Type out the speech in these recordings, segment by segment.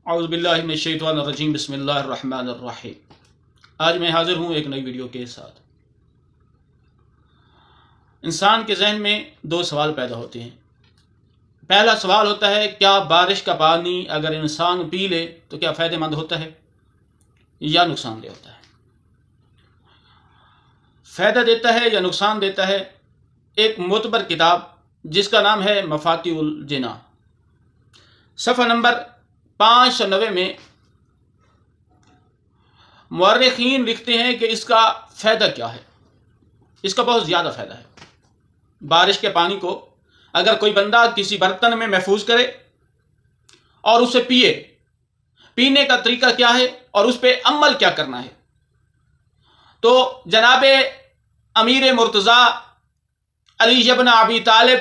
اعوذ باللہ من الشیطان الرجیم بسم اللہ الرحمن الرحیم۔ آج میں حاضر ہوں ایک نئی ویڈیو کے ساتھ۔ انسان کے ذہن میں دو سوال پیدا ہوتے ہیں۔ پہلا سوال ہوتا ہے، کیا بارش کا پانی اگر انسان پی لے تو کیا فائدہ مند ہوتا ہے یا نقصان دہ ہوتا ہے؟ فائدہ دیتا ہے یا نقصان دیتا ہے؟ ایک معتبر کتاب جس کا نام ہے مفاتیح الجنان، صفحہ نمبر 590 میں مورخین لکھتے ہیں کہ اس کا فائدہ کیا ہے۔ اس کا بہت زیادہ فائدہ ہے۔ بارش کے پانی کو اگر کوئی بندہ کسی برتن میں محفوظ کرے اور اسے پینے کا طریقہ کیا ہے اور اس پہ عمل کیا کرنا ہے، تو جناب امیر مرتضیٰ علی ابن ابی طالب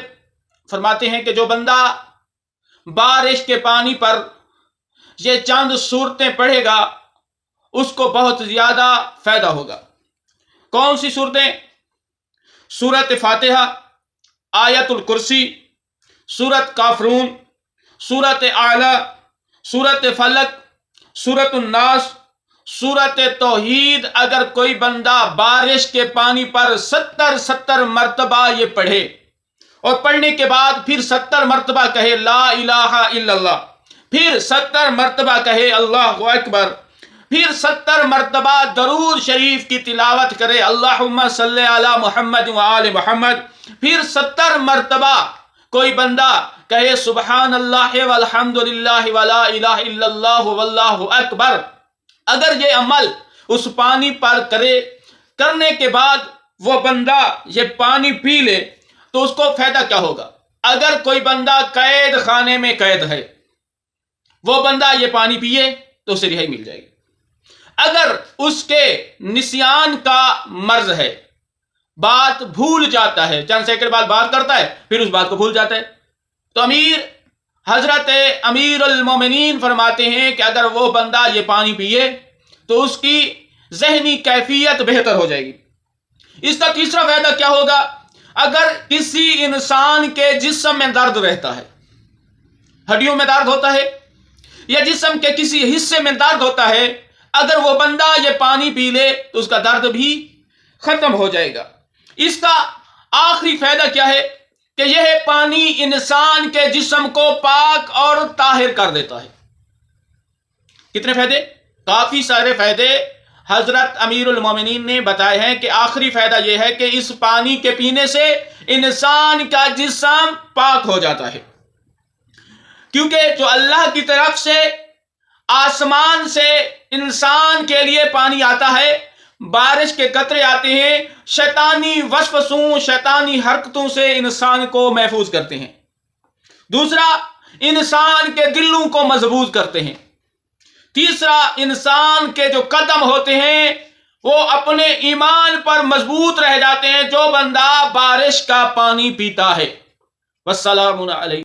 فرماتے ہیں کہ جو بندہ بارش کے پانی پر یہ چند صورتیں پڑھے گا اس کو بہت زیادہ فائدہ ہوگا۔ کون سی صورتیں؟ سورت فاتحہ، آیت الکرسی، سورت کافرون، سورت اعلیٰ، سورت فلق، سورت الناس، سورت توحید۔ اگر کوئی بندہ بارش کے پانی پر 70 مرتبہ یہ پڑھے اور پڑھنے کے بعد پھر 70 مرتبہ کہے لا الہ الا اللہ، پھر 70 مرتبہ کہے اللہ اکبر، پھر 70 مرتبہ درود شریف کی تلاوت کرے اللہم صلی علی محمد وآل محمد، پھر 70 مرتبہ کوئی بندہ کہے سبحان اللہ والحمد للہ ولا الہ الا اللہ واللہ اکبر۔ اگر یہ عمل اس پانی پر کرنے کے بعد وہ بندہ یہ پانی پی لے تو اس کو فائدہ کیا ہوگا؟ اگر کوئی بندہ قید خانے میں قید ہے، وہ بندہ یہ پانی پیے تو اسے رہائی مل جائے گی۔ اگر اس کے نسیان کا مرض ہے، بات بھول جاتا ہے، چند سیکنڈ بعد بات کرتا ہے پھر اس بات کو بھول جاتا ہے، تو حضرت امیر المومنین فرماتے ہیں کہ اگر وہ بندہ یہ پانی پیے تو اس کی ذہنی کیفیت بہتر ہو جائے گی۔ اس کا تیسرا فائدہ کیا ہوگا؟ اگر کسی انسان کے جسم میں درد رہتا ہے، ہڈیوں میں درد ہوتا ہے یا جسم کے کسی حصے میں درد ہوتا ہے، اگر وہ بندہ یہ پانی پی لے تو اس کا درد بھی ختم ہو جائے گا۔ اس کا آخری فائدہ کیا ہے کہ یہ پانی انسان کے جسم کو پاک اور طاہر کر دیتا ہے۔ کتنے فائدے؟ کافی سارے فائدے حضرت امیر المومنین نے بتائے ہیں کہ آخری فائدہ یہ ہے کہ اس پانی کے پینے سے انسان کا جسم پاک ہو جاتا ہے، کیونکہ جو اللہ کی طرف سے آسمان سے انسان کے لیے پانی آتا ہے، بارش کے قطرے آتے ہیں، شیطانی وسوسوں، شیطانی حرکتوں سے انسان کو محفوظ کرتے ہیں۔ دوسرا، انسان کے دلوں کو مضبوط کرتے ہیں۔ تیسرا، انسان کے جو قدم ہوتے ہیں وہ اپنے ایمان پر مضبوط رہ جاتے ہیں جو بندہ بارش کا پانی پیتا ہے۔ والسلام علیکم۔